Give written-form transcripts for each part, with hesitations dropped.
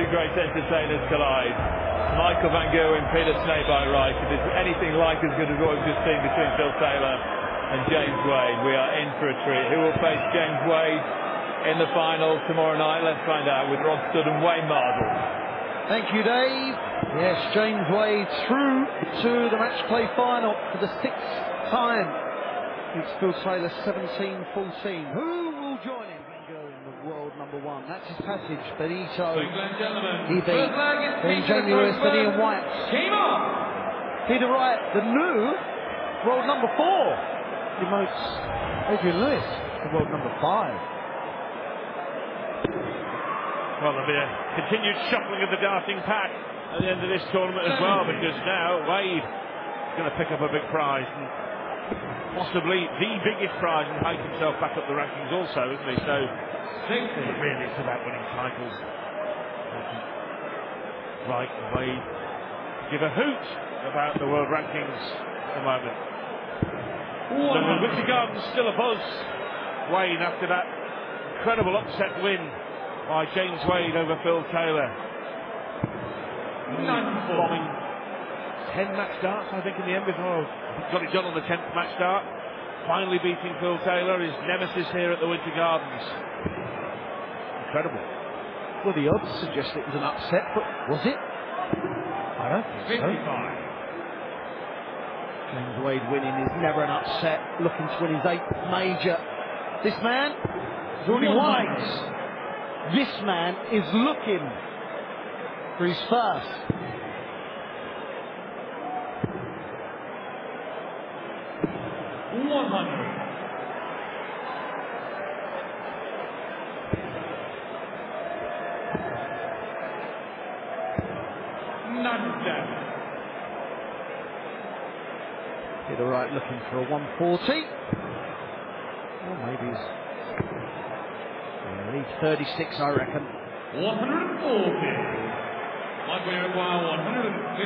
great entertainers collide. Michael Van Gerwen, Peter Snake by Wright. If it's anything like as good as what we've just seen between Phil Taylor and James Wade, we are in for a treat. Who will face James Wade in the final tomorrow night? Let's find out with Rod Studd and Wayne Mardle. Thank you, Dave. Yes, James Wade through to the match play final for the 6th time. It's Phil Taylor 17-14. Who will join him? Van Gerwen, the world #1. That's his passage. Benito, he beat. Then Jamie Lewis, then Ian White. Peter Wright, the new world #4. Demotes Adrian Lewis, the world #5. Well, there'll be a continued shuffling of the darting pack at the end of this tournament as well, because now Wade is going to pick up a big prize, and possibly the biggest prize, and hike himself back up the rankings also, isn't he? So, really, it's about winning titles. Wright and Wade give a hoot about the world rankings at the moment. The Winter Garden's still a buzz. Wade, after that incredible upset win by James Wade over Phil Taylor. Bombing 10 match starts, I think, in the end before he got it done on the 10th match start. Finally beating Phil Taylor, his nemesis here at the Winter Gardens. Incredible. Well, the odds suggest it was an upset, but was it? I don't think so. 55. James Wade winning is never an upset, looking to win his 8th major. This man has already won 8. This man is looking for his first. Peter Wright looking for a 140. Or maybe he's... He's 36, I reckon. 140. Might we require 150.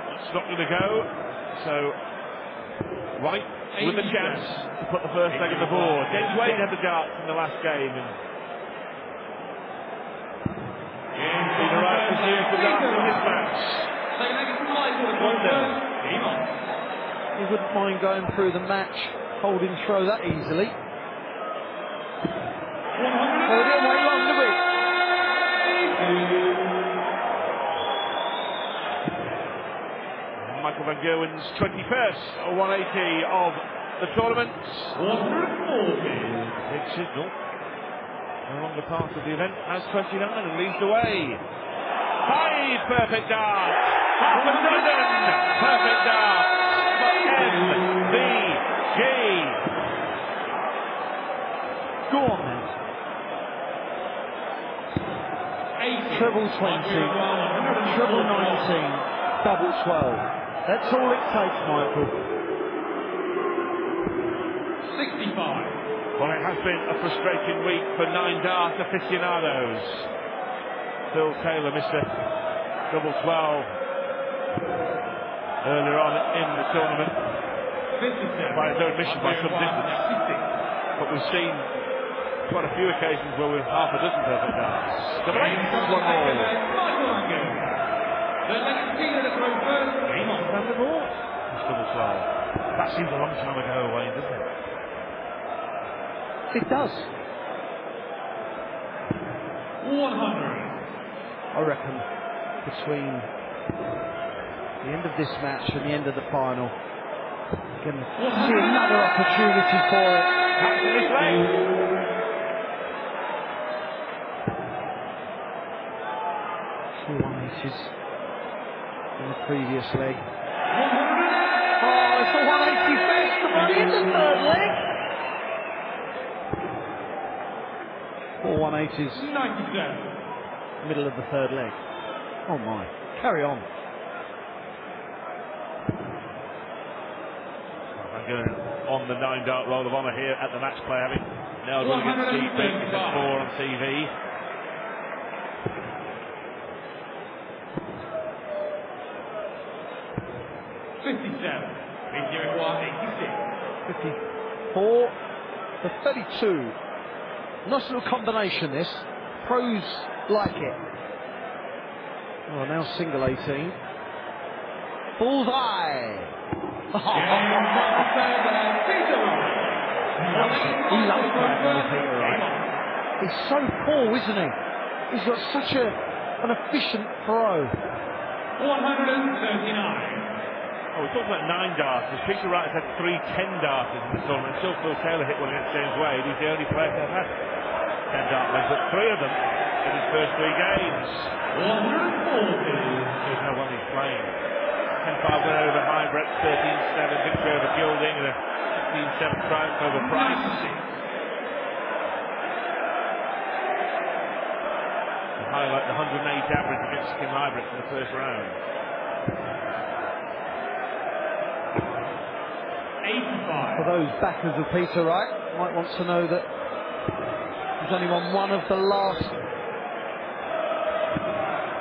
That's not going to go. So, Wright with the chance to put the first leg on the board. James Wade had the darts in the last game. And Peter Wright was here for darts in this match. He wouldn't mind going through the match, holding throw that easily. Michael Van Gerwen's 21st 180 of the tournament. 140. Big signal. No longer part of the event as 29 and leads the way. 5 perfect darts. Half a dozen perfect darts. MVG. Go on then. Treble 20, treble 19, double 12. That's all it takes, Michael. 65. Well, it has been a frustrating week for 9 dart aficionados. Phil Taylor missed a double 12 earlier on in the tournament by his own mission by some distance. But we've seen quite a few occasions where we've half a dozen perfect darts. Double 8, 1 all. Stand the ball. It's double 12. That seems a long time ago, Wayne, doesn't it? It does. 100. I reckon between the end of this match and the end of the final, we're going to see another opportunity for it. That's this leg. 2 180s in the previous leg. 100. Oh, it's a 180 fist to run in the third leg. 4 180s. 97. Middle of the third leg. Oh my. Carry on. I'm going on the 9 dart roll of honour here at the match play, having nailed one against Steve Benson at 4 on TV. Means you require 86. 54 for 32. Nice little combination, this. Pros like it. Oh, now single 18. Bullseye. He loves playing Peter Wright. He's so cool, isn't he? He's got such an efficient throw. 139. Oh, we're talking about 9 darters. Peter Wright has had 3 10-darters in the tournament. Still Phil Taylor hit one against James Wade. He's the only player to have had 10-darters, but 3 of them in his first 3 games. 140. Shows how well he's playing. 10-5 win over Hybrid, 13-7 victory over Gilding, and a 16-7 triumph over Price. To highlight the 108 average against Kim Hybrid in the first round. 85. For those backers of Peter Wright, might want to know that he's only won one of the last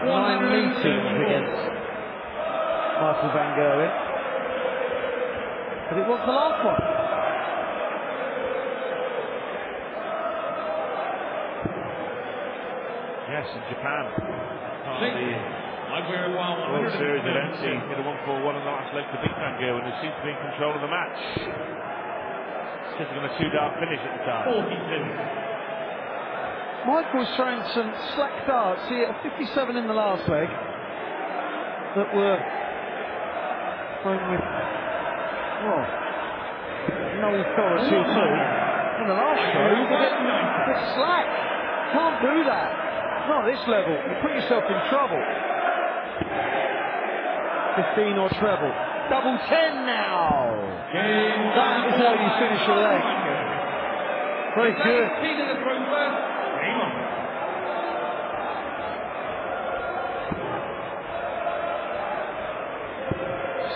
9 meetings against Michael van Gerwen, but it was the last one. Yes, in Japan. World Series at MC hit a 1-4-1 on the last leg to beat Van Gerwen, who seems to be in control of the match. Sitting on a 2-dart finish at the time. 42. Michael was throwing some slack darts. He hit a 57 in the last leg that were thrown with, well, no authority at all. In the last show, he was a bit slack. Can't do that. Not at this level. You put yourself in trouble. 15 or treble. Double 10 now. That is how you finish a leg. Very good.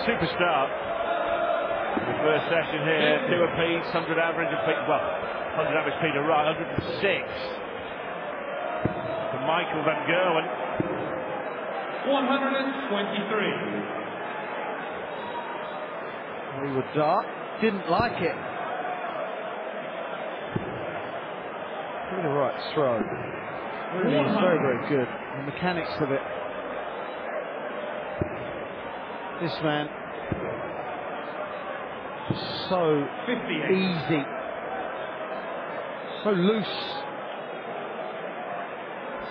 Super start. The first session here, 2 apiece, 100 average of Peter, well, 100 average Peter Wright, 106 for Michael van Gerwen. 123. Hollywood dart, didn't like it. Peter Wright's throw. Really is very, very good. The mechanics of it. This man, just so 58. easy, so loose,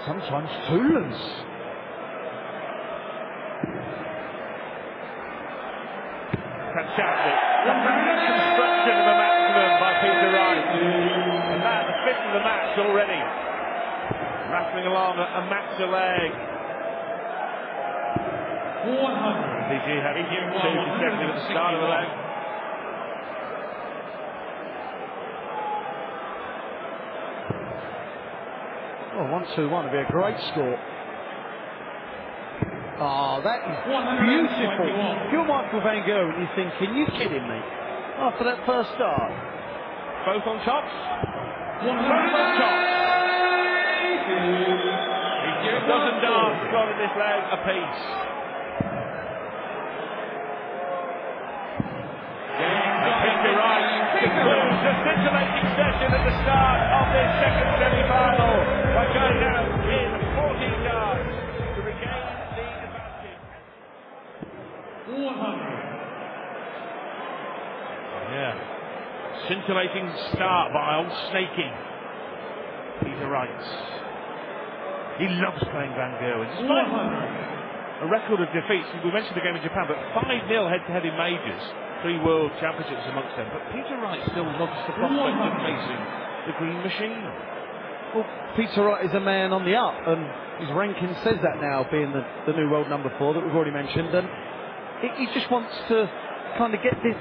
sometimes too loose. Fantastic. Construction of a maximum by Peter Wright. And that, the 5th of the match already. Rattling along a maxa leg. 100. PG had 2 consecutive at the start of the leg. Oh, 1-2-1 would be a great score. Oh, that is beautiful. If you're Michael van Gerwen, you're thinking, you kidding me? After that first start. Both on tops. 100 on tops. A dozen darts gone in this leg apiece. And Peter Wright concludes a scintillating session at the start of this second semi-final by going out in 14 darts to regain the advantage. 100. Yeah. Scintillating start by old Snakey. Peter Wright. He loves playing Van Gerwen. Despite a record of defeats, we mentioned the game in Japan, but 5-0 head-to-head in majors, 3 world championships amongst them. But Peter Wright still loves the prospect of facing the Green Machine. Well, Peter Wright is a man on the up, and his ranking says that now, being the new world number 4 that we've already mentioned. And he just wants to kind of get the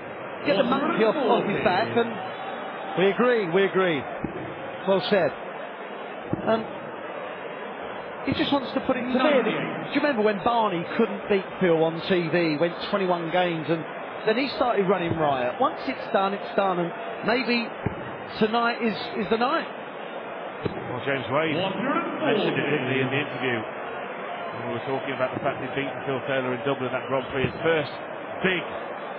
monkey off his back, and we agree. Well said. He just wants to put it to bed. Do you remember when Barney couldn't beat Phil on TV, went 21 games, and then he started running riot? Once it's done, and maybe tonight is the night. Well, James Wade mentioned it in the interview. And we were talking about the fact he'd beaten Phil Taylor in Dublin, that Grand Prix, his first big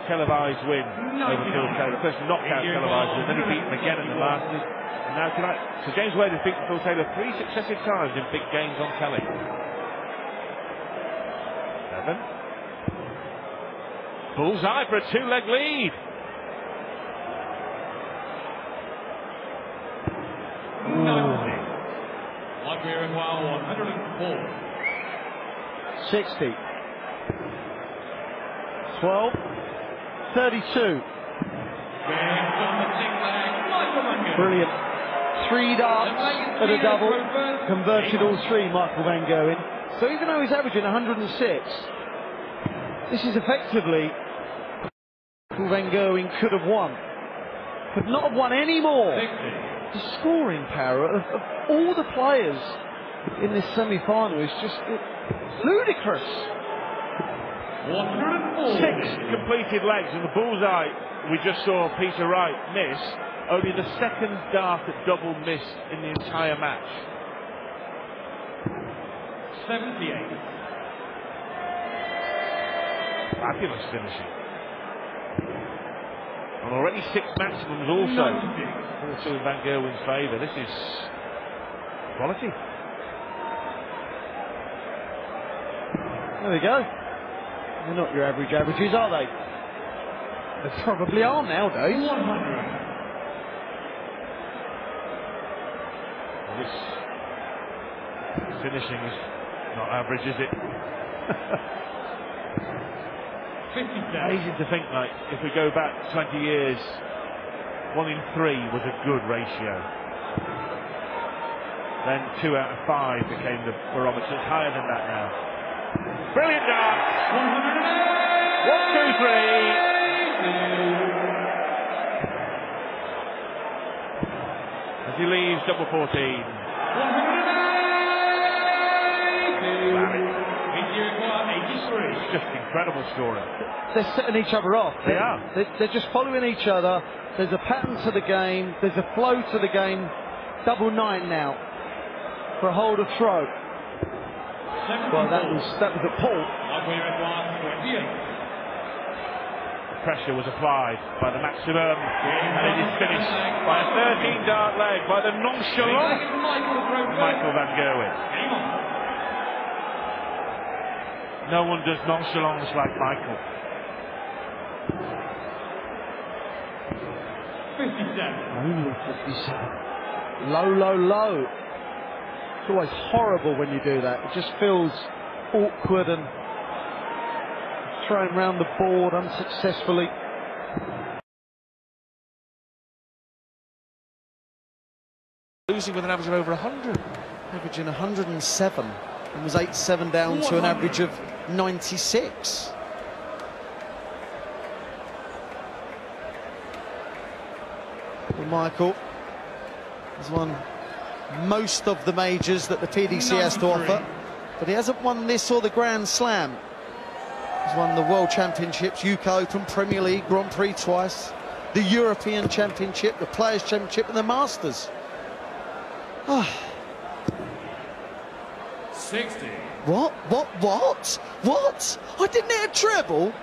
televised win over Phil Taylor, first knockout televised win. Then he beat him again at the Masters. And now tonight, so James Wade has beaten Phil Taylor 3 successive times in big games on telly. 7. Bullseye for a 2-leg lead. Like we require 104. 60. 12. 32. Brilliant. 3 darts at a double. Converted all 3, Michael Van Gerwen. So even though he's averaging 106, this is effectively Michael Van Gerwen could have won. Could not have won any more. The scoring power of all the players in this semi-final is just ludicrous. 6 completed legs, and the bullseye we just saw Peter Wright miss, only the second dart at double missed in the entire match. 78. Fabulous finishing. And already 6 maximums also. Also in Van Gerwen's favour. This is quality. There we go. They're not your average averages, are they? They probably are nowadays. 100. Well, this finishing is not average, is it? 57. Amazing to think, like, if we go back 20 years, 1 in 3 was a good ratio. Then 2 out of 5 became the barometer. It's higher than that now. Brilliant dart! 108. 1, 2, 3. As he leaves double 14. 182. It's just incredible scoring. They're setting each other off. They are. They're just following each other. There's a pattern to the game. There's a flow to the game. Double 9 now for a hold of throw. Well, that was a pull. Pressure was applied by the maximum, and it is finished by a 13-dart leg by the nonchalant Michael Van Gerwen. No one does nonchalance like Michael. 57. Only 57. Low, low, low. It's always horrible when you do that. It just feels awkward and thrown round the board unsuccessfully. Losing with an average of over 100. Averaging 107. And was 8-7 down to an average of 96. Well, Michael has won most of the majors that the PDC has to offer, but he hasn't won this or the Grand Slam. He's won the World Championships, UK Open, Premier League, Grand Prix twice, the European Championship, the Players' Championship and the Masters. 60. What? I didn't hit a treble?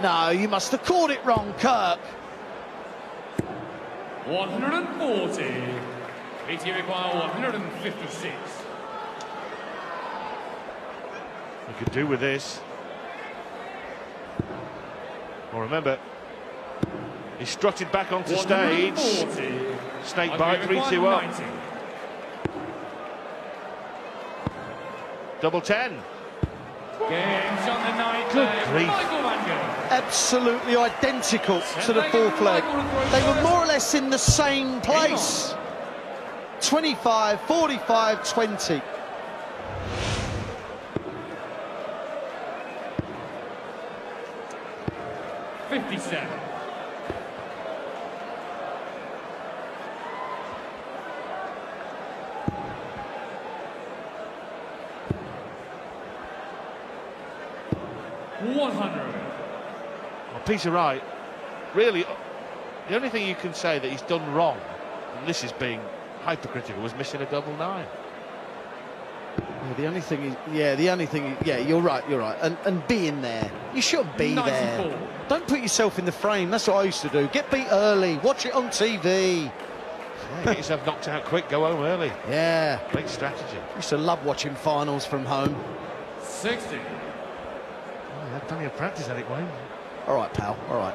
No, you must have caught it wrong, Kirk. 140. PDC require 156. You could do with this. Well, remember, he strutted back onto stage. Snake bite, 3-2 up. 90. Double 10. Games on the night. Good grief. Michael Van Gerwen. Absolutely identical to the fourth leg. They were more or less in the same place. 25, 45, 20. $57. $100. Well, Peter Wright, really, the only thing you can say that he's done wrong, and this is being hypercritical, was missing a double 9. Yeah, the only thing, you're right, and being there. You shouldn't be 94. there. Don't put yourself in the frame. That's what I used to do. Get beat early. Watch it on TV. Yeah, get yourself knocked out quick, go home early. Yeah. Great strategy. Used to love watching finals from home. 60. Oh, had plenty of practice at it, Wayne. All right, pal, all right.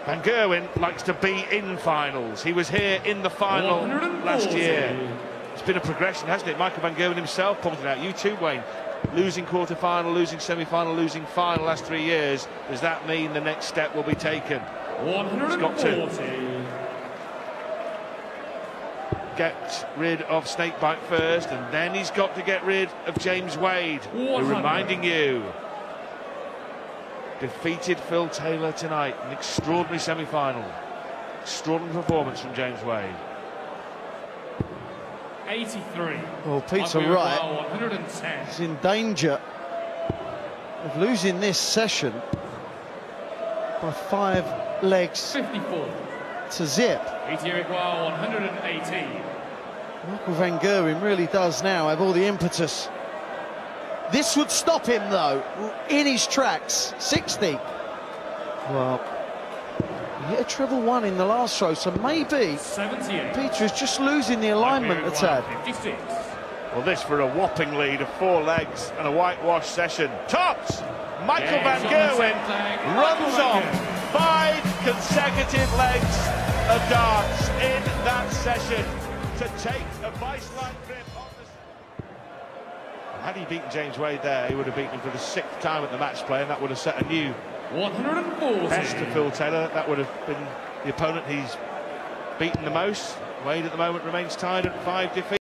Van Gerwen likes to be in finals. He was here in the final last year. It's been a progression, hasn't it? Michael Van Gerwen himself pointed out, you too, Wayne, losing quarter-final, losing semi-final, losing final last 3 years. Does that mean the next step will be taken? 140. It's got to get rid of Snakebite first, and then he's got to get rid of James Wade, who, reminding you, defeated Phil Taylor tonight. An extraordinary semi-final. Extraordinary performance from James Wade. 83. Well, Peter Wright 110. is in danger of losing this session by 5 legs 54. to zip. PDC require 118. Michael Van Gerwen really does now have all the impetus. This would stop him, though, in his tracks. 60. Well, he hit a treble 1 in the last throw, so maybe 78. Peter is just losing the alignment a tad. 56. Well, this for a whopping lead of 4 legs and a whitewash session. Tops! Michael Van Gerwen runs on 5 consecutive legs of darts in that session to take a vice-like grip on the... Had he beaten James Wade there, he would have beaten him for the 6th time at the match play, and that would have set a new 140. best to Phil Taylor. That would have been the opponent he's beaten the most. Wade at the moment remains tied at 5 defeats.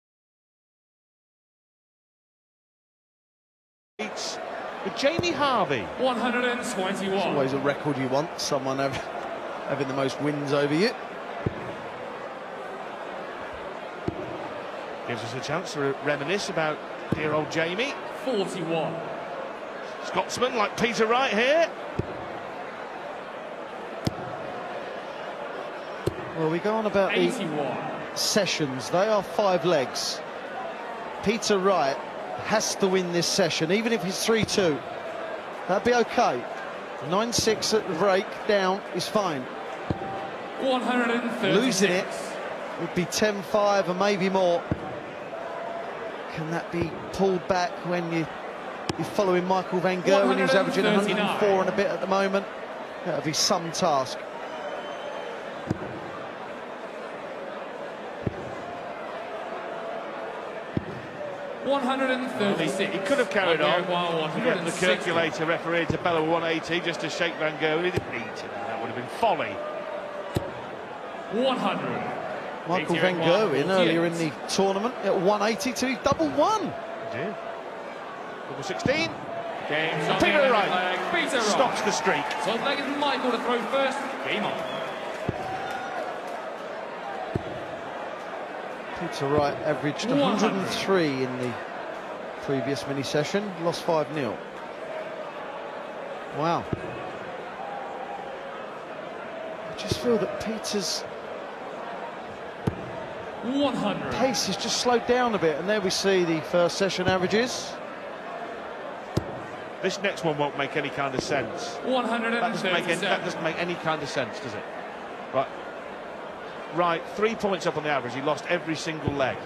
With Jamie Harvey. 121. It's always a record you want, someone having the most wins over you. Gives us a chance to reminisce about dear old Jamie. 41. Scotsman like Peter Wright here. Well, we go on about 81. the sessions. They are 5 legs. Peter Wright has to win this session, even if it's 3-2. That'd be okay. 9-6 at the break down is fine. 136. Losing it would be 10-5 and maybe more. Can that be pulled back when you're following Michael Van Gerwen, who's averaging 104 and a bit at the moment? That'll be some task. He could have carried on. Get the calculator referee to bellow 180 just to shake Van Gerwen. He didn't need to. That would have been folly. 100. Michael Van Gerwen earlier in the tournament at 182, he double 1. He did. Double 16. Peter Wright stops the streak. So it's like Michael to throw first. Game on. Peter Wright averaged 103 in the previous mini session, lost 5-0. Wow. I just feel that Peter's 100. pace has just slowed down a bit, and there we see the first session averages. This next one won't make any kind of sense. 137. That doesn't make any kind of sense, does it? Right. Right, 3 points up on the average. He lost every single leg.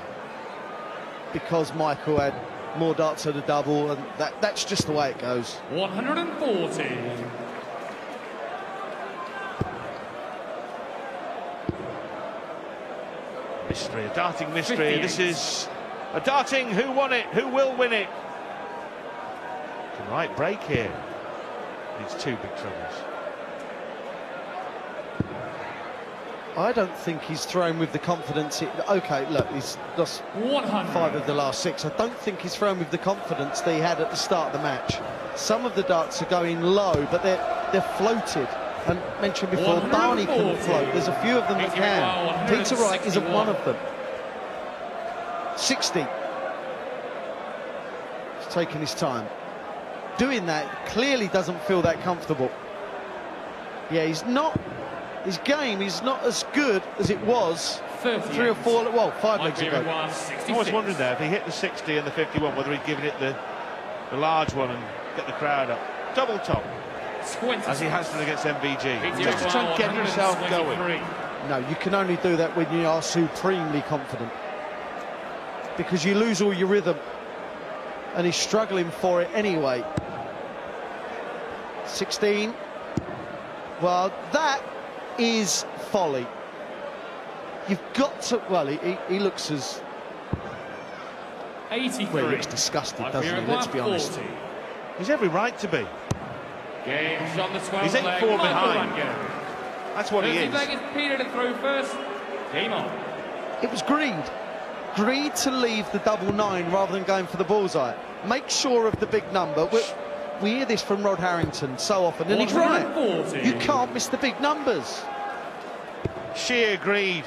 Because Michael had more darts at a double, and that's just the way it goes. 140. Mystery, a darting mystery. 58. This is a darting. Who won it? Who will win it? Can Wright break here? Needs 2 big troubles. I don't think he's thrown with the confidence. Okay, look, he's lost 5 of the last 6. I don't think he's thrown with the confidence that he had at the start of the match. Some of the darts are going low, but they're floated. And mentioned before, Barney couldn't float. There's a few of them that can. Peter Wright isn't one of them. 60. He's taking his time. Doing that clearly doesn't feel that comfortable. Yeah, he's not. His game is not as good as it was 3 or 4, well, 5 legs ago. I was wondering there if he hit the 60 and the 51, whether he'd given it the large one and get the crowd up. Double top, as he has done against MVG, just to try and get himself going. No, you can only do that when you are supremely confident, because you lose all your rhythm, and he's struggling for it anyway. 16. Well, that is folly. You've got to... Well, he looks as... 83. Well, he looks disgusted, doesn't he? Let's be honest. He's every right to be. Game's on the 12th He's 8-4 leg. behind. Michael That's what he is. leg is Peter to throw first. Game on. It was greed. Greed to leave the double 9 rather than going for the bullseye. Make sure of the big number. We hear this from Rod Harrington so often, and he's right. 140. You can't miss the big numbers. Sheer greed.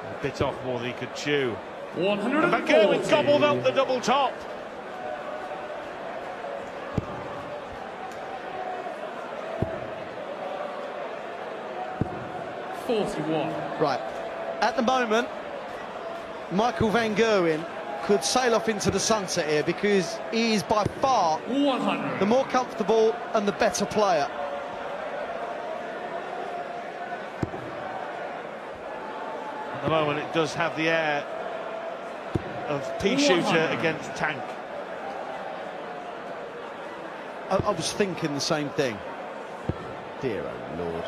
A bit off more than he could chew. 140. And Gerwen gobbled up the double top. Right. At the moment, Michael van Gerwen could sail off into the sunset here, because he is by far 100. the more comfortable and the better player. At the moment, it does have the air of pea shooter against tank. I was thinking the same thing. Dear oh Lord.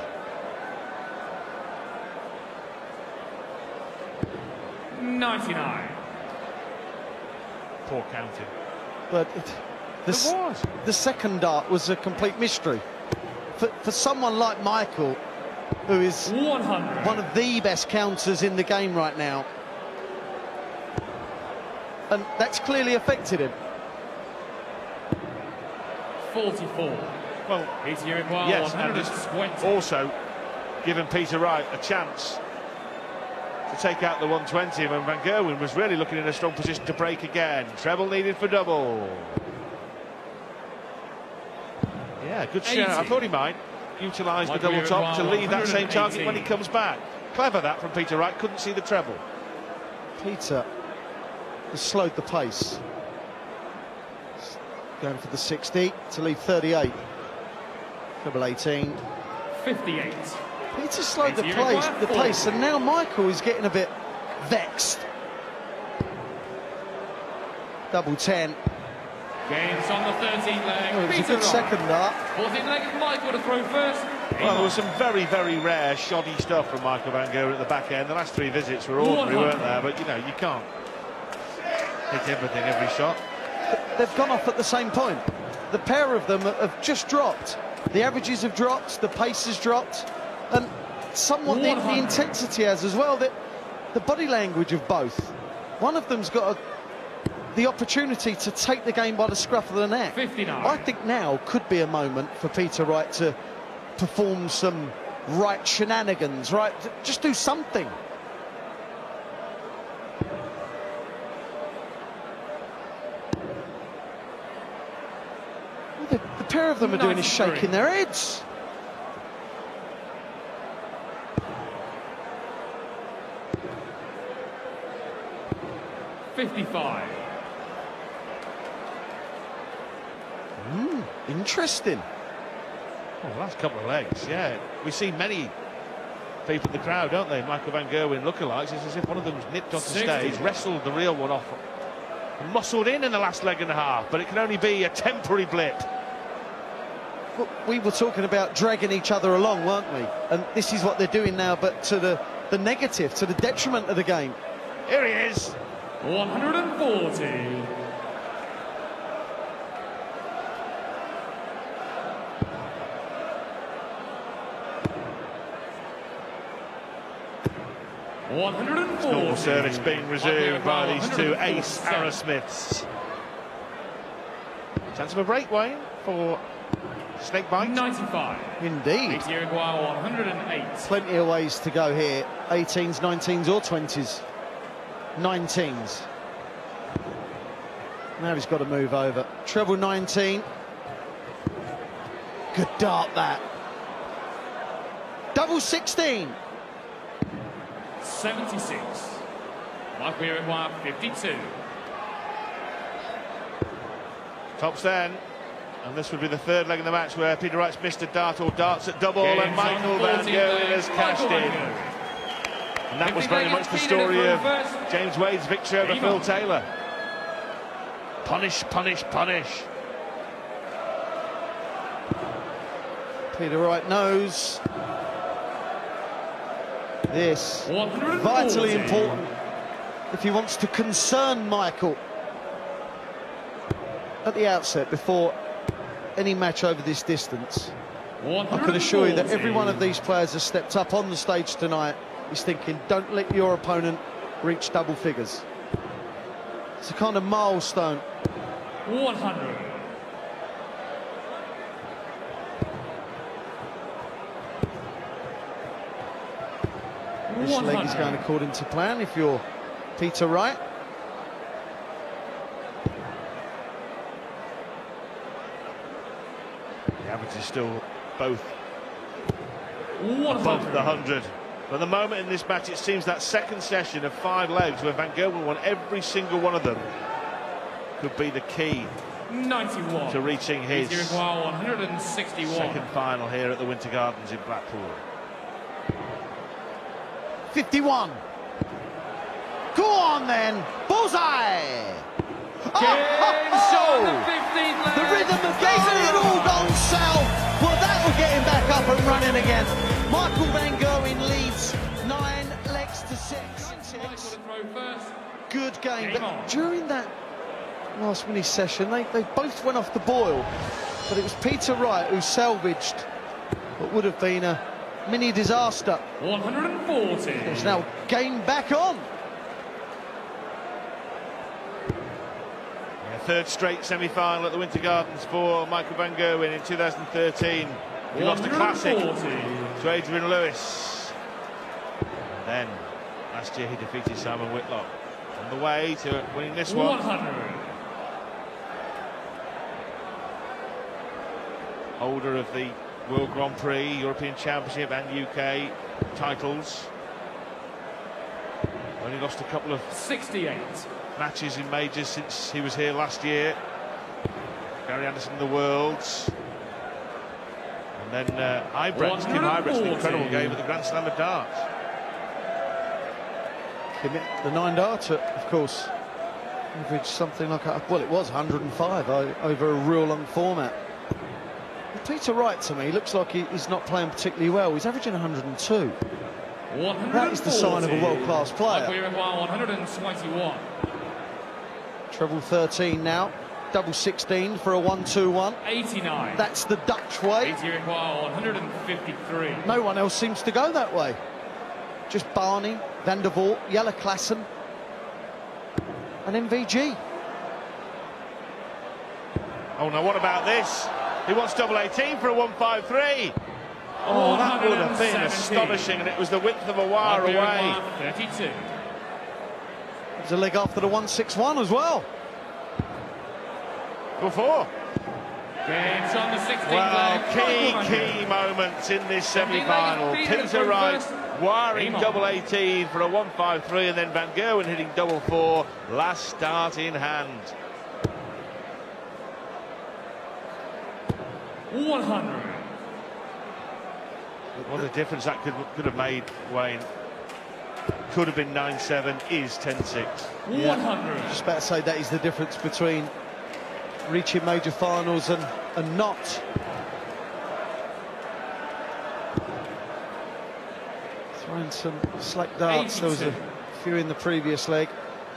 99. Poor counting. But was. the second dart was a complete mystery. For someone like Michael, who is 100. one of the best counters in the game right now, and that's clearly affected him. 44. Well, Peter Uruguay, yes, and 120. also given Peter Wright a chance to take out the 120 when Van Gerwen was really looking in a strong position to break again. Treble needed for double. Yeah, good shot. I thought he might utilise the double top to lead that same target when he comes back. Clever that from Peter Wright, couldn't see the treble. Peter has slowed the pace. Going for the 60 to leave 38. Treble 18. 58. Peter slowed the pace, and now Michael is getting a bit vexed. Double 10. Game's on the 13th leg. Oh, it was a Peter good Wright. second dart. 14th leg is Michael to throw first. Well, there was some very, very rare, shoddy stuff from Michael van Gerwen at the back end. The last 3 visits were ordinary, weren't there? But, you know, you can't hit everything every shot. They've gone off at the same point. The pair of them have just dropped. The averages have dropped, the pace has dropped, and somewhat the intensity has as well. The body language of both. One of them's got the opportunity to take the game by the scruff of the neck. 59. I think now could be a moment for Peter Wright to perform some right shenanigans, right? Just do something. The pair of them are doing is shaking their heads. $55. Interesting. Oh, the last couple of legs, yeah. We see many people in the crowd, don't they? Michael van Gerwen lookalikes. It's as if one of them's nipped off the stage, wrestled the real one off, and muscled in the last leg and a half, but it can only be a temporary blip. Well, we were talking about dragging each other along, weren't we? And this is what they're doing now, but to the negative, to the detriment of the game. Here he is. 140. Normal service being resumed by these two ace Arrowsmiths. Chance of a break, Wayne, for Snakebite. 95. Indeed. Uruguay 108. Plenty of ways to go here. 18s, 19s or 20s. 19s. Now he's got to move over. Treble 19. Good dart, that. Double 16. 76. Michael Uruguay 52. Tops then. And this would be the third leg of the match where Peter Wright's missed a dart or darts at double, Games and Michael Van Gerwen has cashed in. And that was very much the story of James Wade's victory over Phil Taylor. Punish, punish, punish. Peter Wright knows this vitally important if he wants to concern Michael at the outset before any match over this distance. I can assure you that every one of these players has stepped up on the stage tonight is thinking, don't let your opponent reach double figures. It's a kind of milestone. 100. This leg is going according to plan if you're Peter Wright. The average is still both above the 100. But at the moment in this match, it seems that second session of 5 legs where Van Gerwen won every single one of them could be the key 91 to reaching his 161 second final here at the Winter Gardens in Blackpool. 51. Go on then, bullseye! The rhythm of getting it all gone south. Well, that will get him back up and running again. Michael Van Gerwen leads 9 legs to 6. Good game, but during that last mini session, they both went off the boil, but it was Peter Wright who salvaged what would have been a mini disaster. 140. It's now game back on. Third straight semi-final at the Winter Gardens for Michael Van Gerwen in 2013. He lost a classic to Adrian Lewis. And then last year he defeated Simon Whitlock on the way to winning this one. 100. Holder of the World Grand Prix, European Championship and UK titles. Only lost a couple of 68 matches in majors since he was here last year. Gary Anderson in the Worlds. And then Kim Hybrett's an incredible game at the Grand Slam of darts. The 9 darter, of course, averaged something like, well, it was 105 over a real long format. But Peter Wright, to me, looks like he's not playing particularly well. He's averaging 102. That is the sign of a world-class player. 121. Treble 13 now, double 16 for a 1-2-1. 89. That's the Dutch way. 153. No one else seems to go that way. Just Barney, Van der Voort, Jelle Klassen, and MVG. Oh, now what about this? He wants double 18 for a 153. Oh, that would have been astonishing, and it was the width of a wire away. 32. There's a leg after the 161 as well. Go for. Games on the 16th Well, leg. key moments in this semi-final. Peter Wright wiring double 18 for a 153, and then Van Gerwen hitting double 4. Last start in hand. 100. What a difference that could have made, Wayne. Could have been 9-7, is 10-6. 100. Just about to say that is the difference between reaching major finals and not. Throwing some slack darts. 82. There was a few in the previous leg.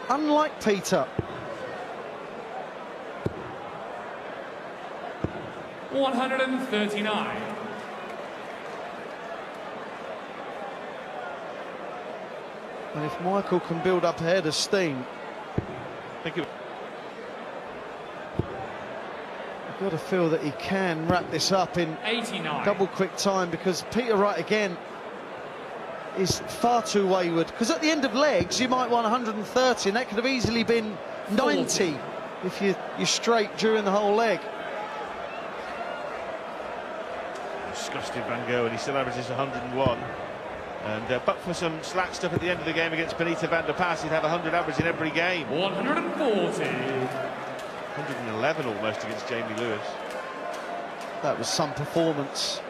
Unlike Peter. 139. And if Michael can build up a head of steam, I've got to feel that he can wrap this up in 89. double quick time, because Peter Wright again is far too wayward. Because at the end of legs you might want 130, and that could have easily been 90 if you're straight during the whole leg. disgusted Van Gerwen. He still averages 101. And but for some slack stuff at the end of the game against Benita van der Pas, he'd have 100 average in every game. 140. 111 almost against Jamie Lewis. That was some performance.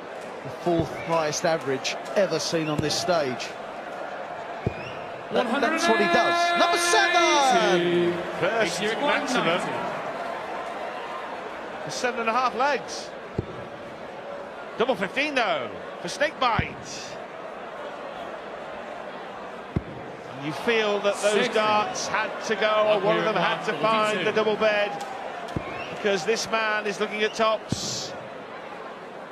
The fourth highest average ever seen on this stage. That's what he does. Number 7! First maximum. 7.5 legs. Double 15 though, for snakebite. And you feel that those darts had to go, or one of them had to find the double bed, because this man is looking at tops.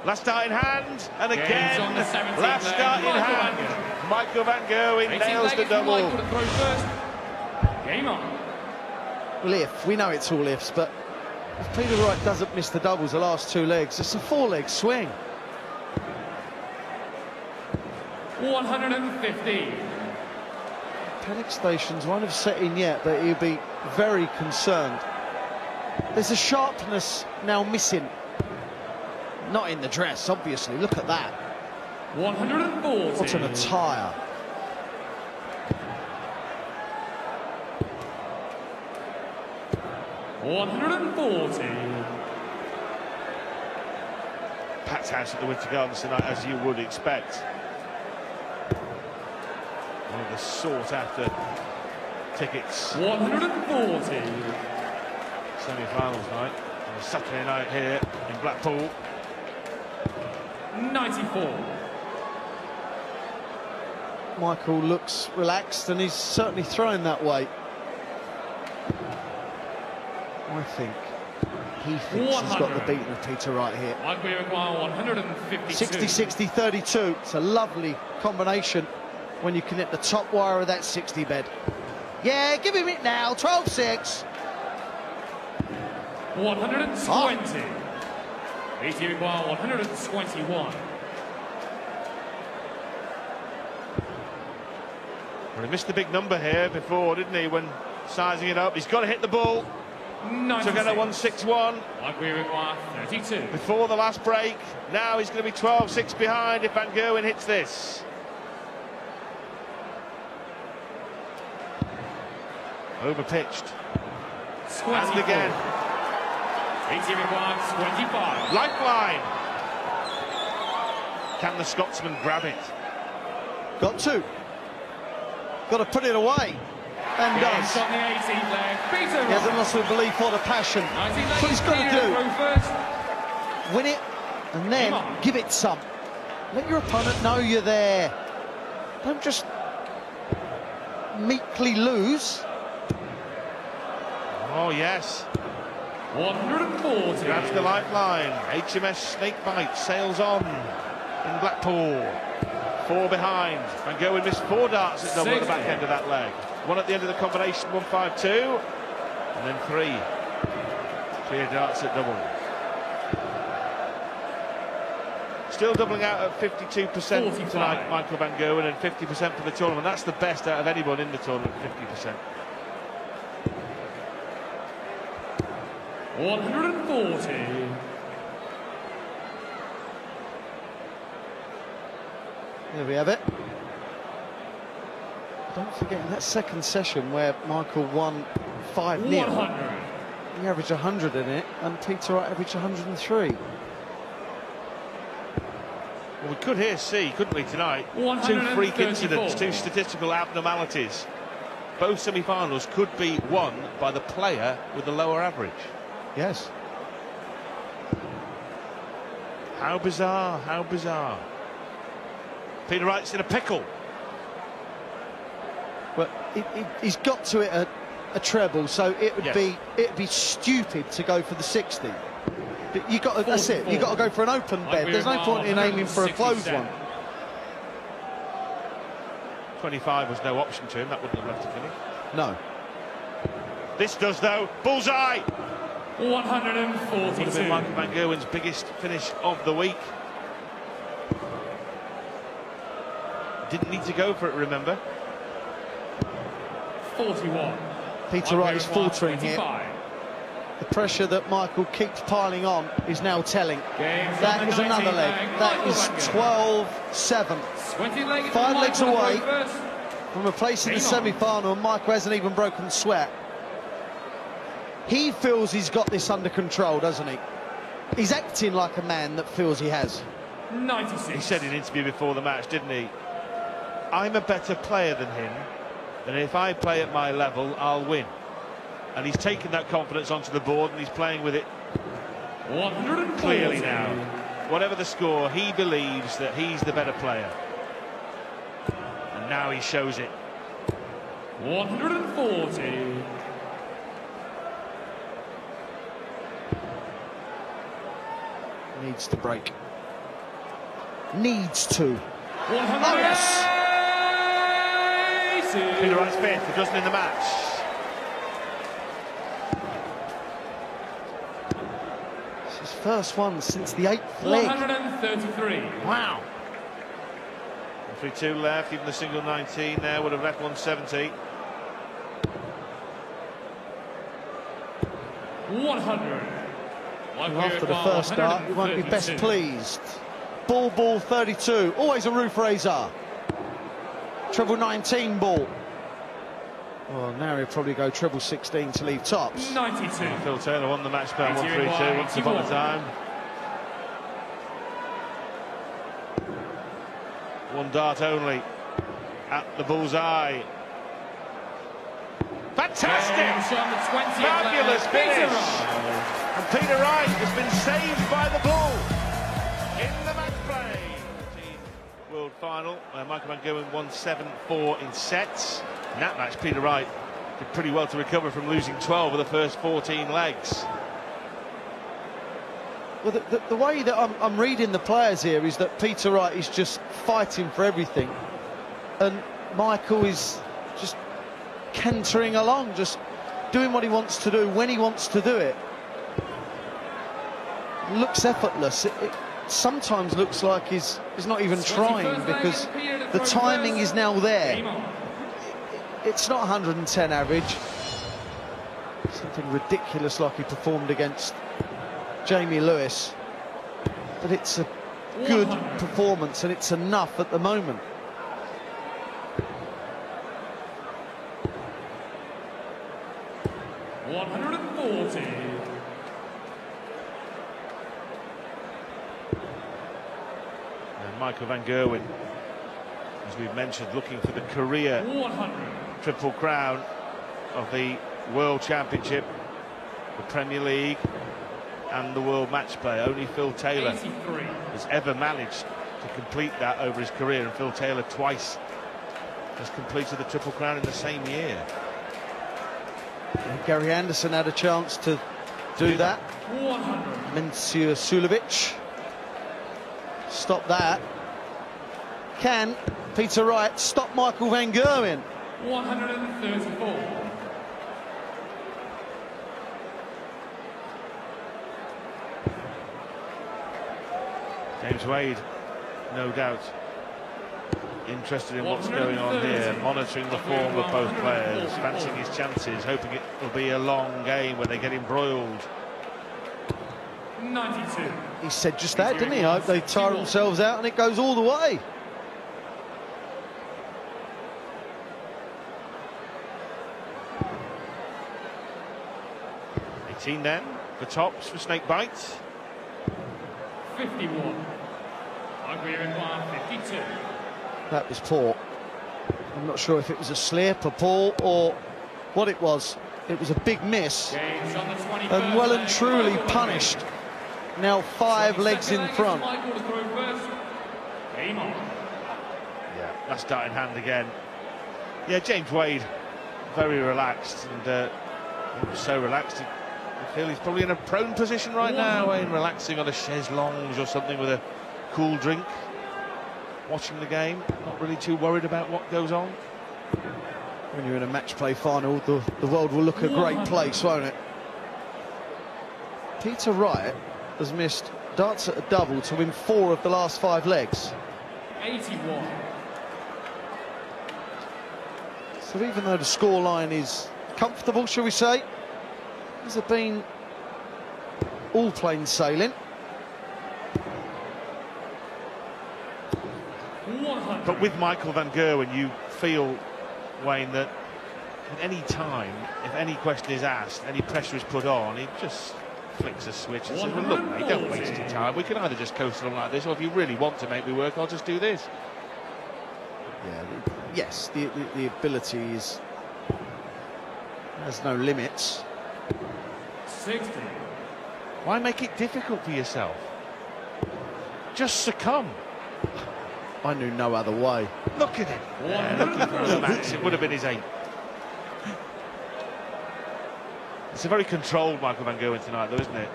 Last dart in hand, and again, last dart in hand. Michael van Gerwen nails the double. Game on. Well, if, we know it's all ifs, but if Peter Wright doesn't miss the doubles the last 2 legs, it's a 4-leg swing. 150. Panic stations won't have set in yet, but he'll be very concerned. There's a sharpness now missing. Not in the dress, obviously. Look at that. 140. What an attire. $140. Packed house at the Winter Gardens tonight, as you would expect. One of the sought-after tickets. 140. Semi-finals night on a Saturday night here in Blackpool. 94. Michael looks relaxed, and he's certainly throwing that way. I think he thinks he's got the beating of Peter Wright here. We require 152. 60, 32. It's a lovely combination when you can hit the top wire of that 60 bed. Yeah, give him it now. 12-6. 120. BT require 121. Well, he missed the big number here before, didn't he, when sizing it up? He's got to hit the ball. 96. To get a 161. We require 32. Before the last break. Now he's going to be 12-6 behind if Van Gerwen hits this. Overpitched. And again. BT requires 25. Lifeline. Can the Scotsman grab it? Got to. Got to put it away. And does. On the 18th leg. Peter He hasn't lost the belief or the passion. That's what he's got to do. Win it and then give it some. Let your opponent know you're there. Don't just meekly lose. Oh, yes. 140. Grabs the lifeline. HMS Snakebite sails on in Blackpool. 4 behind. Van Gerwen missed 4 darts at double at the back end of that leg. 1 at the end of the combination, 152, and then 3 clear darts at double. Still doubling out at 52% 45. tonight, Michael van Gerwen, and 50% for the tournament. That's the best out of anyone in the tournament, 50%. 140. There we have it. Don't forget, in that second session where Michael won 5-0, he averaged 100 in it, and Peter Wright averaged 103. Well, we could here see, couldn't we, tonight? 2 freak incidents, 2 statistical abnormalities. Both semi-finals could be won by the player with the lower average. Yes. How bizarre, how bizarre. Peter Wright's in a pickle. Well, he's got to hit a treble, so it would be stupid to go for the 60. But you got to, that's it. You got to go for an open bed. There's no point in aiming for a closed one. 25 was no option to him. That wouldn't have left a finish. No. This does though. Bullseye. 142. Would have been Michael van Gerwen's biggest finish of the week. Didn't need to go for it, remember. 41. Peter Wright is faltering here. The pressure that Michael keeps piling on is now telling. That is another leg. That is 12-7. 5 legs away from a place in the semi-final, and Michael hasn't even broken sweat. He feels he's got this under control, doesn't he? he's acting like a man that feels he has. 96. He said in an interview before the match, didn't he? I'm a better player than him, and if I play at my level, I'll win. And he's taken that confidence onto the board, and he's playing with it 140. clearly now. Whatever the score, he believes that he's the better player. And now he shows it. 140. Needs to break. Needs to. 180. yes. Peter Wright's fifth, a dozen in the match. It's his first one since the 8th leg. 133. Wow. 3-2 left, even the single 19 there would have left 170. 100. After the first start, he won't be best pleased. Ball 32, always a roof raiser. Treble 19 ball. Well, now he'll probably go treble 16 to leave tops. 92. Phil Taylor won the match by 1-3-2 once upon a time. One dart only at the bullseye. Fantastic! Fabulous finish! And Peter Wright has been saved by the bull in the match play. World final, Michael Van Gerwen won 7-4 in sets. In that match, Peter Wright did pretty well to recover from losing 12 of the first 14 legs. Well, the way that I'm reading the players here is that Peter Wright is just fighting for everything, and Michael is just cantering along, just doing what he wants to do when he wants to do it. Looks effortless. It sometimes looks like he's not even trying, because the timing is now there. It's not 110 average. Something ridiculous like he performed against Jamie Lewis, but it's a good performance, and it's enough at the moment. And Michael Van Gerwen, as we've mentioned, looking for the career 100. triple crown of the World Championship, the Premier League and the World Matchplay. Only Phil Taylor 83. has ever managed to complete that over his career, and Phil Taylor twice has completed the triple crown in the same year. And Gary Anderson had a chance to do that. 100. Monsieur Sulevic stop that. Can Peter Wright stop Michael Van Gerwen? 134. James Wade, no doubt, interested in what's going on here, monitoring the form of both players, fancying his chances, hoping it will be a long game where they get embroiled. 92. He said just that, didn't he? I hope they tire themselves out and it goes all the way. Then for tops for snake bites. 51. I agree with 52. That was poor. I'm not sure if it was a slip, a pull, or what it was. It was a big miss, and well and truly punished. Now 5 legs in front. Yeah, that's start in hand again. Yeah, James Wade, very relaxed, and he was so relaxed. I feel he's probably in a prone position right now, relaxing on a chaise lounge or something with a cool drink, watching the game, not really too worried about what goes on. When you're in a match play final, the world will look a great place, won't it? Peter Wright has missed darts at a double to win 4 of the last 5 legs. 81. So even though the scoreline is comfortable, shall we say, has it been all plain sailing? 100. But with Michael Van Gerwen, you feel, Wayne, that at any time, if any question is asked, any pressure is put on, he just flicks a switch and says, well, look, mate, don't waste your time. We can either just coast along like this, or if you really want to make me work, I'll just do this. Yeah, yes, the ability has no limits. 60. Why make it difficult for yourself? Just succumb. I knew no other way. Look at him. Looking for the max. It would have been his 8. It's a very controlled Michael van Gerwen tonight, though, isn't it?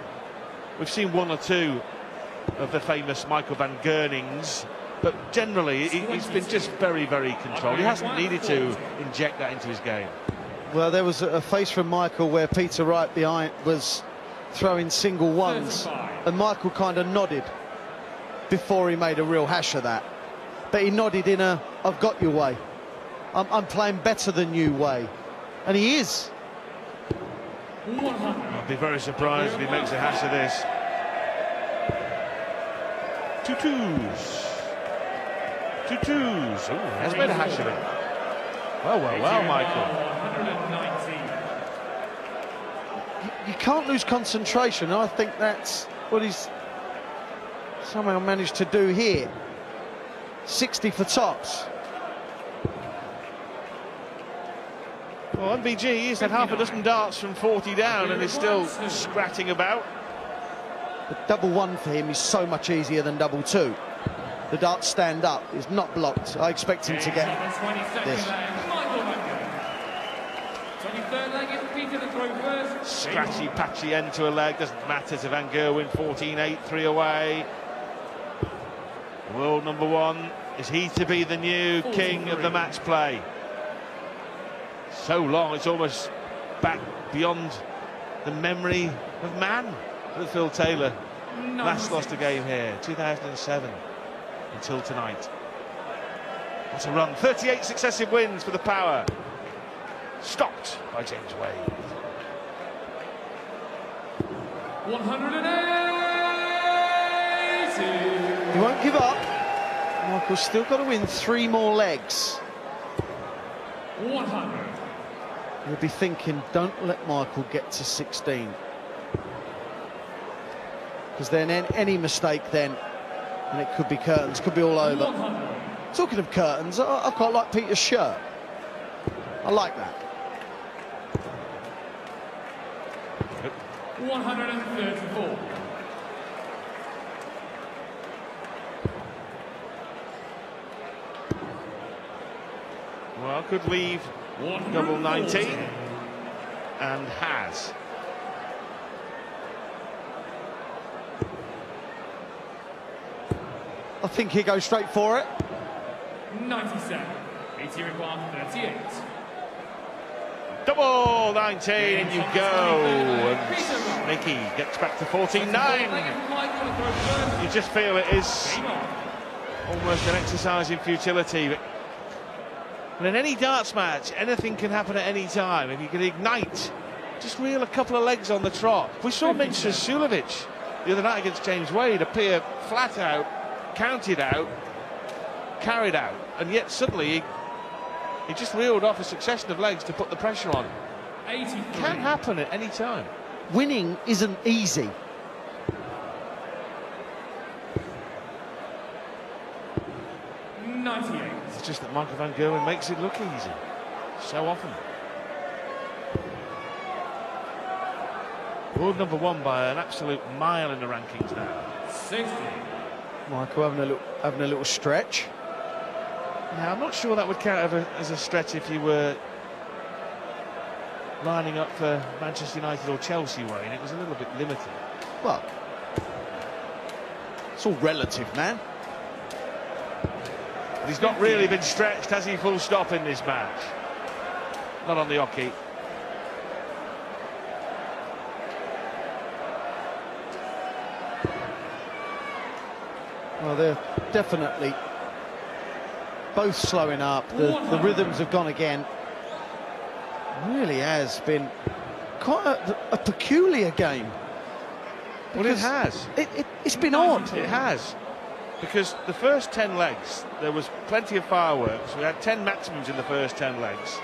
We've seen one or two of the famous Michael van Gernings, but generally he's been just very, very controlled. He hasn't needed to inject that into his game. Well, there was a face from Michael where Peter Wright behind was throwing single ones, and Michael kind of nodded before he made a real hash of that. But he nodded in a "I've got you" way. I'm playing better than you way, and he is. I'd be very surprised if he makes a hash of this. 2-2s. 2-2s. Oh, he has made a hash of it. Well, Michael. You can't lose concentration. I think that's what he's somehow managed to do here. 60 for tops. Well, MVG, he's had half a dozen darts from 40 down and is still scratting about. The double 1 for him is so much easier than double 2. The darts stand up, it's not blocked. I expect him to get this. 23rd leg is Peter to throw first. Scratchy, patchy end to a leg, doesn't matter to Van Gerwen. 14-8, 3 away. World number 1, is he to be the new king of the match play? So long, it's almost back beyond the memory of man that Phil Taylor last lost a game here, 2007, until tonight. What a run, 38 successive wins for the power. Stopped by James Wade. 180. He won't give up. Michael's still got to win 3 more legs. 100. You'll be thinking, don't let Michael get to 16. Because then any mistake then, and it could be curtains, could be all over. 100. Talking of curtains, I quite like Peter's shirt. I like that. 134. Well, could leave double 19, and has. I think he goes straight for it. 97. 80 required 38. Double 19, and you go. And Nicky gets back to 14-9. You just feel it is almost an exercise in futility. But in any darts match, anything can happen at any time. If you can ignite, just reel a couple of legs on the trot. We saw Minch Sulevic the other night against James Wade appear flat out, counted out, carried out, and yet suddenly he just reeled off a succession of legs to put the pressure on. 83. Can happen at any time. Winning isn't easy. It's just that Michael van Gerwen makes it look easy so often. World number 1 by an absolute mile in the rankings now. 60. Michael having a little stretch. Now, I'm not sure that would count as a stretch if you were lining up for Manchester United or Chelsea, Wayne. It was a little bit limited. Well, it's all relative, man. But he's not really been stretched, has he, full stop in this match? Not on the hockey. Well, they're definitely both slowing up. The rhythms have gone again. Really has been quite a peculiar game. Well, it has. It's been odd. It has. Because the first 10 legs, there was plenty of fireworks. We had 10 maximums in the first 10 legs.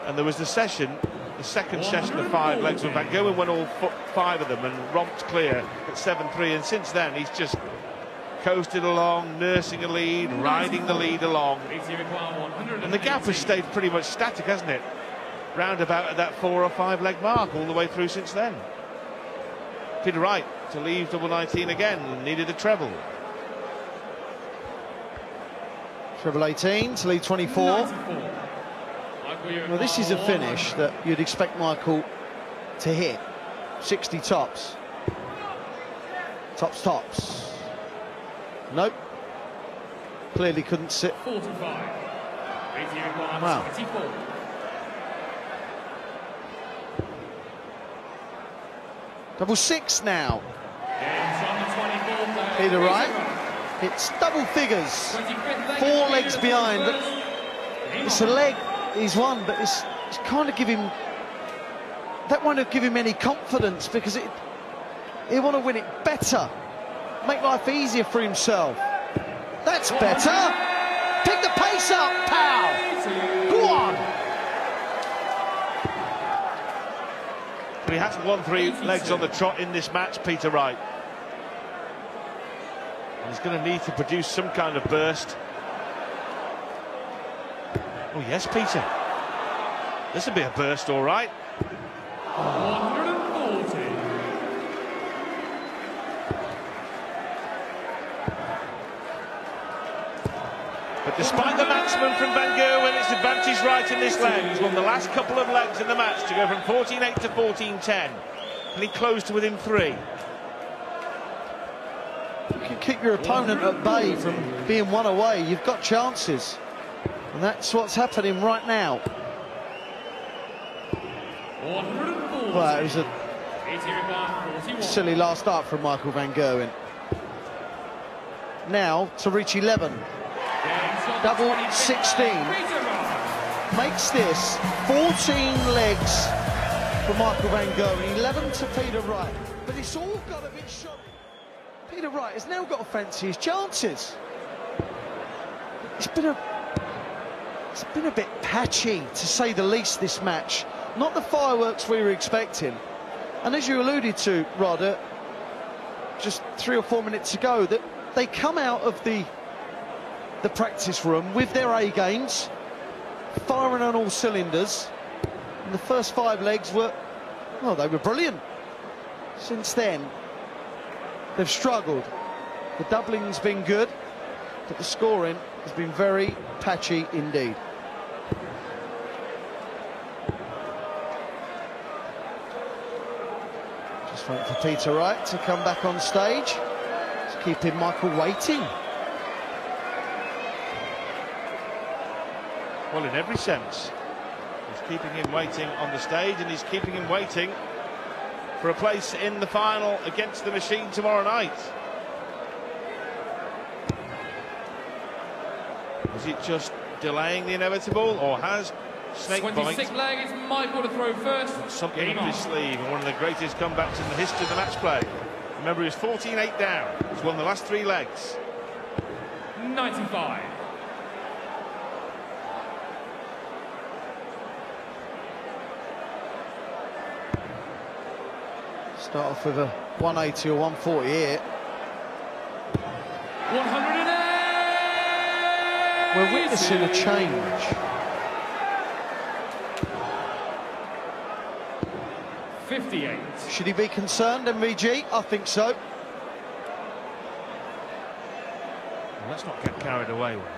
And there was the session the second session of 5 legs when Van Gerwen won all 5 of them and romped clear at 7-3, and since then he's just coasted along, nursing a lead, riding the lead along, and the gap has stayed pretty much static, hasn't it? Round about at that 4 or 5 leg mark all the way through since then. Peter Wright to leave double 19 again, needed a treble. Treble 18 to lead 24. Well, this is a finish that you'd expect Michael to hit. 60 tops. Tops. Nope. Clearly couldn't sit. 45. Wow. 24. Double 6 now. Peter Wright. It's double figures. 4 legs behind. It's a leg he's won, but it's kind of give him, that won't have given him any confidence, because he'll want to win it better, make life easier for himself. That's better. Pick the pace up, pal. Go on. But he hasn't won 3 legs on the trot in this match, Peter Wright. And he's going to need to produce some kind of burst. Oh yes, Peter. This will be a burst, all right. 140. But despite the maximum from Van Gerwen, it's advantage Wright in this leg. He's won the last couple of legs in the match to go from 14-8 to 14-10. And he closed to within 3. You can keep your opponent at bay from being one away. You've got chances. And that's what's happening right now. 140. Well, it was a silly last start from Michael Van Gerwen. Now to reach 11. Double 16. Makes this 14 legs for Michael Van Gerwen, 11 to Peter Wright. But it's all got a bit shot. Peter Wright has now got to fancy his chances. It's been a bit patchy, to say the least, this match. Not the fireworks we were expecting. And as you alluded to, Rod, just 3 or 4 minutes ago, that they come out of the practice room with their A games, firing on all cylinders. And the first 5 legs were, well, they were brilliant. Since then, they've struggled. The doubling's been good, but the scoring has been very patchy indeed. Just waiting for Peter Wright to come back on stage. It's keeping Michael waiting. Well, in every sense. He's keeping him waiting on the stage, and he's keeping him waiting for a place in the final against the machine tomorrow night. Is it just delaying the inevitable, or has Snakebite 26th leg, it's Michael to throw first. something up his sleeve, and one of the greatest comebacks in the history of the match play? Remember, he was 14-8 down. He's won the last 3 legs. 95. Start off with a 180 or 140 here. 108. We're witnessing a change. 58. Should he be concerned, MVG? I think so. Well, let's not get carried away with it.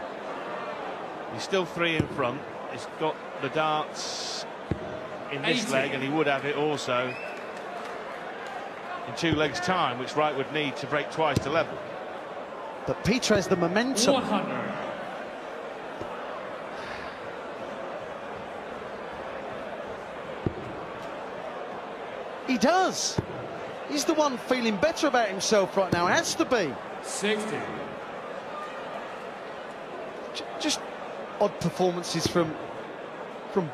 He's still 3 in front. He's got the darts in this 80. leg, and he would have it also in 2 legs' time, which Wright would need to break twice to level. But Peter has the momentum. 100. He does. He's the one feeling better about himself right now. Has to be. 60. Just odd performances from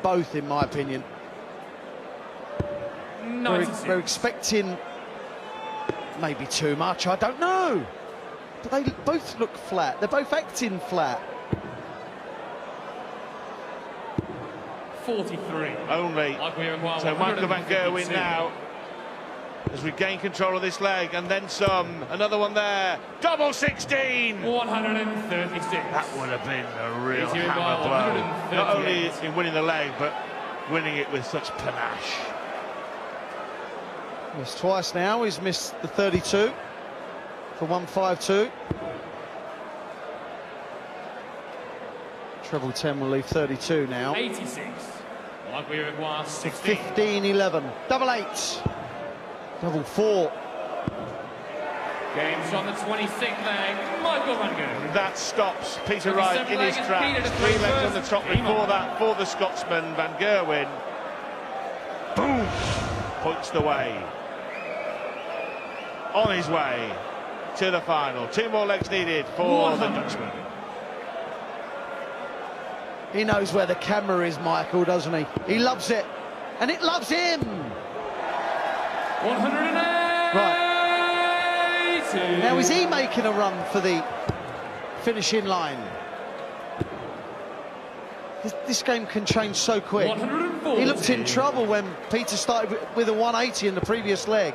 both, in my opinion. 96. We're expecting maybe too much, I don't know. But they both look flat. They're both acting flat. 43. only. So Michael van Gerwen now, as we gain control of this leg, and then some. Another one there. Double 16. 136. That would have been a real hammer blow. Not only in winning the leg, but winning it with such panache. Missed twice now. He's missed the 32 for 152. Treble 10 will leave 32 now. 86. Like we require 16. 15-11. Double 8. Double 4. Games on the 26th leg. Michael van Gerwen. That stops Peter Wright in his tracks. 3 legs on the top before that for the Scotsman van Gerwen. Boom! Points the way. On his way to the final. 2 more legs needed for the Dutchman. He knows where the camera is, Michael, doesn't he? He loves it. And it loves him. 108. Right. Now, is he making a run for the finishing line? This game can change so quick. He looked in trouble when Peter started with a 180 in the previous leg.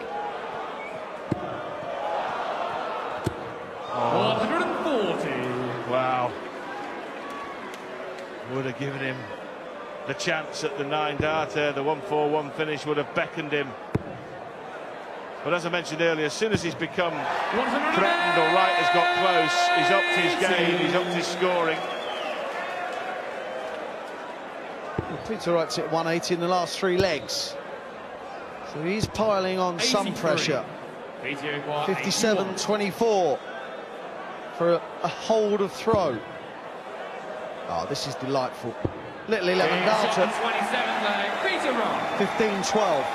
140. Wow. Would have given him the chance at the 9-darter. The 141 finish would have beckoned him. But as I mentioned earlier, as soon as he's become threatened or Wright has got close, he's upped his game, he's upped his scoring. Well, Peter Wright's at 180 in the last 3 legs. So he's piling on some pressure. 57-24 for a hold of throw. Oh, this is delightful. Little 11-darter. 27th leg, Peter Wright. 15-12.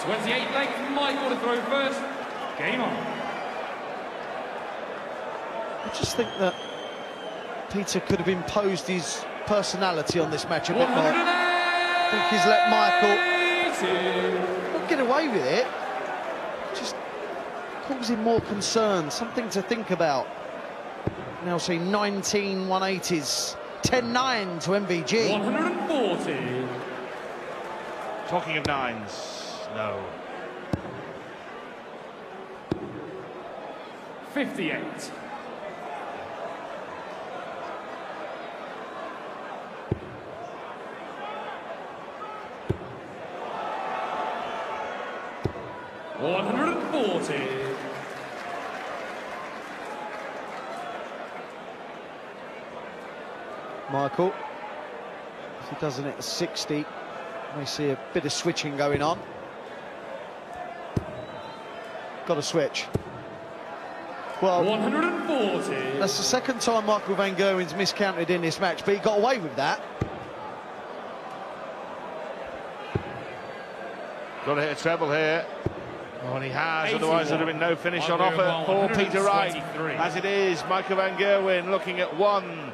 28th leg, Michael to throw first. Game on. I just think that Peter could have imposed his personality on this match a bit more. I think he's let Michael not get away with it, just causing more concern, something to think about. Now see 19 180s, 10-9 to MVG. 140. Talking of 9s, no. 58. Michael, if he doesn't hit 60, we see a bit of switching going on. Got to switch. Well, 140. that's the second time Michael van Gerwen's miscounted in this match, but he got away with that. Got to hit a treble here. Oh, and he has, otherwise there'd have been no finish on offer for Peter Wright. As it is, Michael van Gerwen looking at 1,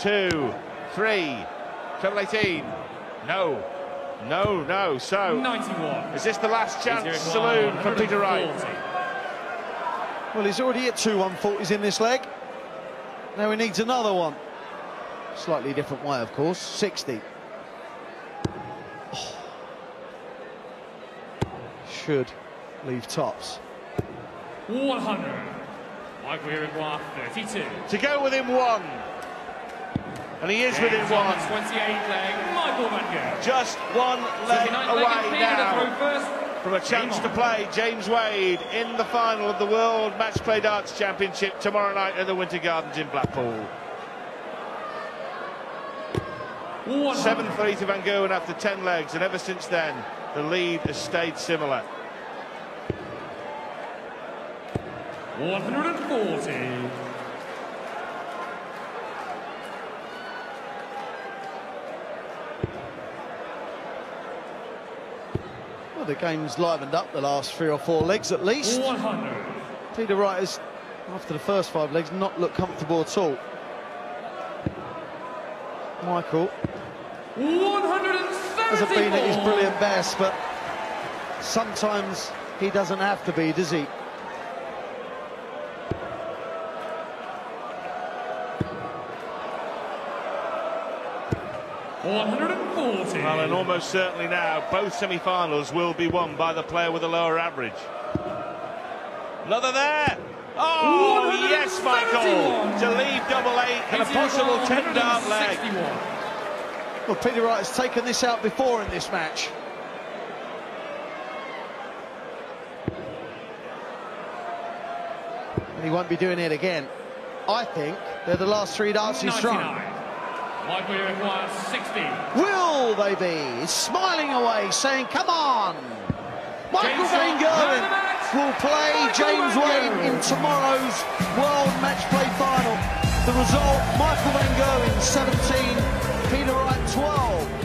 2, 3, treble 18. No, no, no. So, 91. Is this the last chance saloon for Peter Wright? Well, he's already hit 2 140s in this leg. Now he needs another one. Slightly different way, of course. 60. Oh. Should leave tops. 100. Michael here require 32. To go within 1. And he is within 1. 28th leg, Michael van Gerwen. Just 1 leg away now from a chance to play James Wade in the final of the World Matchplay Darts Championship tomorrow night at the Winter Gardens in Blackpool. 7-3 to Van Gerwen after 10 legs, and ever since then the lead has stayed similar. 140. Well, the game's livened up the last 3 or 4 legs at least. 100. Peter Wright has, after the first 5 legs, not looked comfortable at all. Michael 134. hasn't been at his brilliant best, but sometimes he doesn't have to be, does he? and almost certainly now both semi-finals will be won by the player with a lower average. Another there. Oh, yes, Michael, to leave double eight and a possible 10-dart leg. Well, Peter Wright has taken this out before in this match. And he won't be doing it again. I think they're the last 3 darts he's thrown. Michael, you require 60. Will they be? He's smiling away, saying, come on! Michael van Gerwen will play James Wade in tomorrow's World Matchplay final. The result, Michael van Gerwen 17, Peter Wright 12.